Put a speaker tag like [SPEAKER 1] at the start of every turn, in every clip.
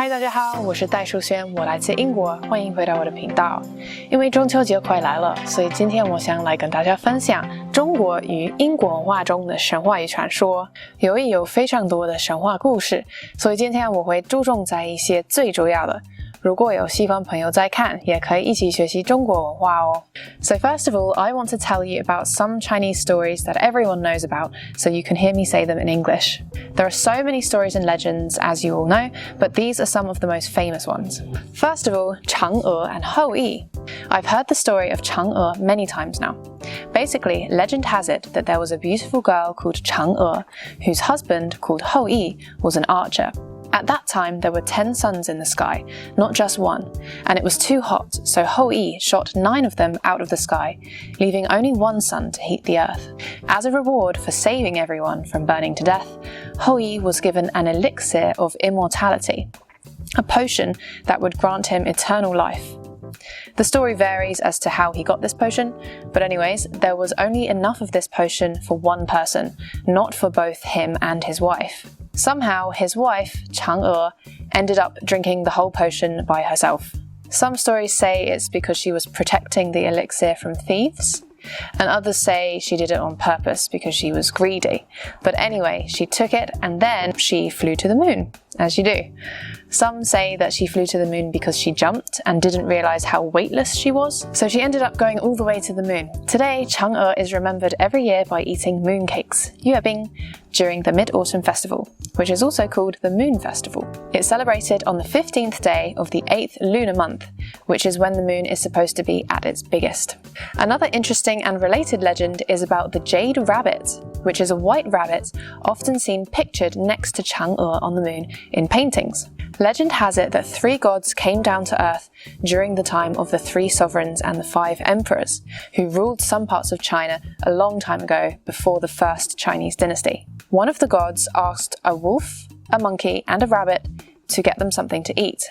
[SPEAKER 1] 嗨，大家好，我是戴淑轩，我来自英国，欢迎回到我的频道。因为中秋节快来了，所以今天我想来跟大家分享中国与英国文化中的神话与传说。由于有非常多的神话故事，所以今天我会注重在一些最主要的。如果有西方朋友在看，也可以一起学习中国文化哦。So first of all, I want to tell you about some Chinese stories that everyone knows about, so you can hear me say them in English. There are so many stories and legends, as you all know, but these are some of the most famous ones. First of all, Chang'e and Hou-Yi. I've heard the story of Chang'e many times now. Basically, legend has it that there was a beautiful girl called Chang'e, whose husband, called Hou-Yi, was an archer. At that time, there were 10 suns in the sky, not just one, and it was too hot, so Hou-Yi shot 9 of them out of the sky, leaving only one sun to heat the earth. As a reward for saving everyone from burning to death, Hou-Yi was given an elixir of immortality, a potion that would grant him eternal life. The story varies as to how he got this potion, but anyways, there was only enough of this potion for one person, not for both him and his wife. Somehow, his wife, Chang'e, ended up drinking the whole potion by herself. Some stories say it's because she was protecting the elixir from thieves, and others say she did it on purpose because she was greedy. But anyway, she took it and then she flew to the moon, as you do. Some say that she flew to the moon because she jumped and didn't realize how weightless she was, so she ended up going all the way to the moon. Today, Chang'e is remembered every year by eating mooncakes, yuebing, during the Mid-Autumn Festival, which is also called the Moon Festival. It's celebrated on the 15th day of the 8th lunar month, which is when the moon is supposed to be at its biggest. Another interesting and related legend is about the Jade Rabbit, which is a white rabbit often seen pictured next to Chang'e on the moon in paintings. Legend has it that 3 gods came down to Earth during the time of the 3 sovereigns and the 5 emperors, who ruled some parts of China a long time ago before the first Chinese dynasty. One of the gods asked a wolf, a monkey, and a rabbit to get them something to eat.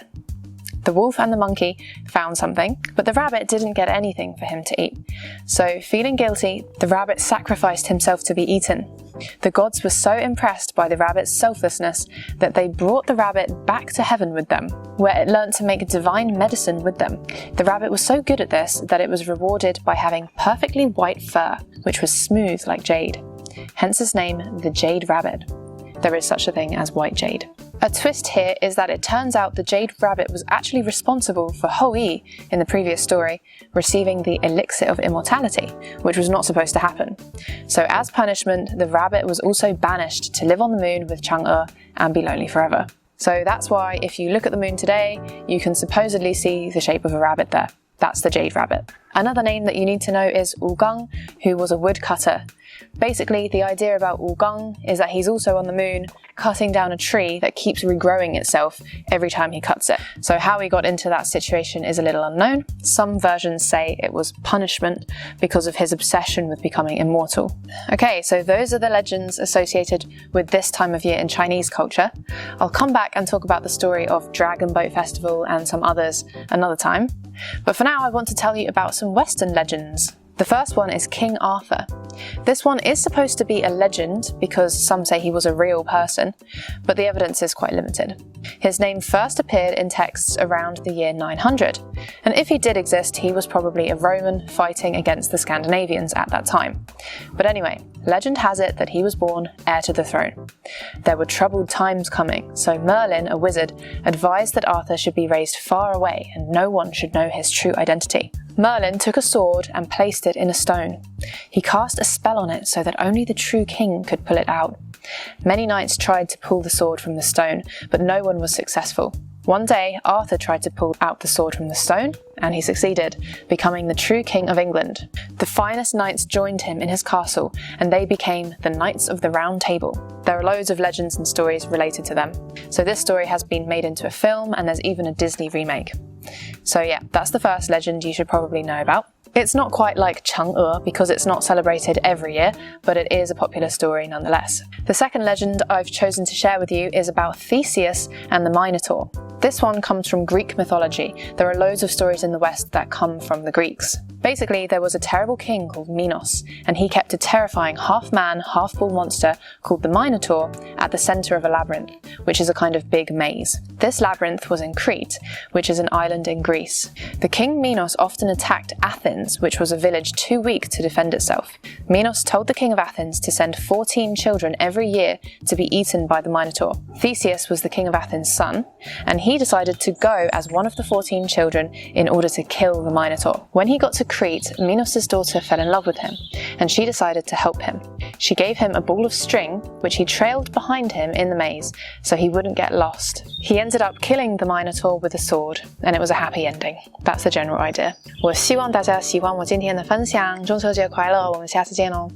[SPEAKER 1] The wolf and the monkey found something, but the rabbit didn't get anything for him to eat. So, feeling guilty, the rabbit sacrificed himself to be eaten. The gods were so impressed by the rabbit's selflessness that they brought the rabbit back to heaven with them, where it learned to make divine medicine with them. The rabbit was so good at this that it was rewarded by having perfectly white fur, which was smooth like jade. Hence its name, the Jade Rabbit. There is such a thing as white jade. A twist here is that it turns out the Jade Rabbit was actually responsible for Hou-Yi, in the previous story, receiving the elixir of immortality, which was not supposed to happen. So as punishment, the rabbit was also banished to live on the moon with Chang'e and be lonely forever. So that's why if you look at the moon today, you can supposedly see the shape of a rabbit there. That's the Jade Rabbit. Another name that you need to know is Wu Gong, who was a woodcutter. Basically, the idea about Wu Gong is that he's also on the moon, cutting down a tree that keeps regrowing itself every time he cuts it. So how he got into that situation is a little unknown. Some versions say it was punishment because of his obsession with becoming immortal. Okay, so those are the legends associated with this time of year in Chinese culture. I'll come back and talk about the story of Dragon Boat Festival and some others another time. But for now, I want to tell you about some Western legends. The first one is King Arthur. This one is supposed to be a legend because some say he was a real person, but the evidence is quite limited. His name first appeared in texts around the year 900, and if he did exist, he was probably a Roman fighting against the Scandinavians at that time. But anyway, legend has it that he was born heir to the throne. There were troubled times coming, so Merlin, a wizard, advised that Arthur should be raised far away and no one should know his true identity. Merlin took a sword and placed it in a stone. He cast a spell on it so that only the true king could pull it out. Many knights tried to pull the sword from the stone, but no one was successful. One day, Arthur tried to pull out the sword from the stone, and he succeeded, becoming the true king of England. The finest knights joined him in his castle, and they became the Knights of the Round Table. There are loads of legends and stories related to them. So this story has been made into a film, and there's even a Disney remake. So yeah, that's the first legend you should probably know about. It's not quite like Chang'e because it's not celebrated every year, but it is a popular story nonetheless. The second legend I've chosen to share with you is about Theseus and the Minotaur. This one comes from Greek mythology. There are loads of stories in the West that come from the Greeks. Basically, there was a terrible king called Minos, and he kept a terrifying half-man, half-bull monster called the Minotaur at the center of a labyrinth, which is a kind of big maze. This labyrinth was in Crete, which is an island in Greece. The king Minos often attacked Athens, which was a village too weak to defend itself. Minos told the king of Athens to send 14 children every year to be eaten by the Minotaur. Theseus was the king of Athens' son, and he decided to go as one of the 14 children in order to kill the Minotaur. When he got to Crete, Minos' daughter fell in love with him, and she decided to help him. She gave him a ball of string, which he trailed behind him in the maze so he wouldn't get lost. He ended up killing the Minotaur with a sword, and it was a happy ending. That's the general idea. 我希望大家喜欢我今天的分享，中秋节快乐，我们下次见哦。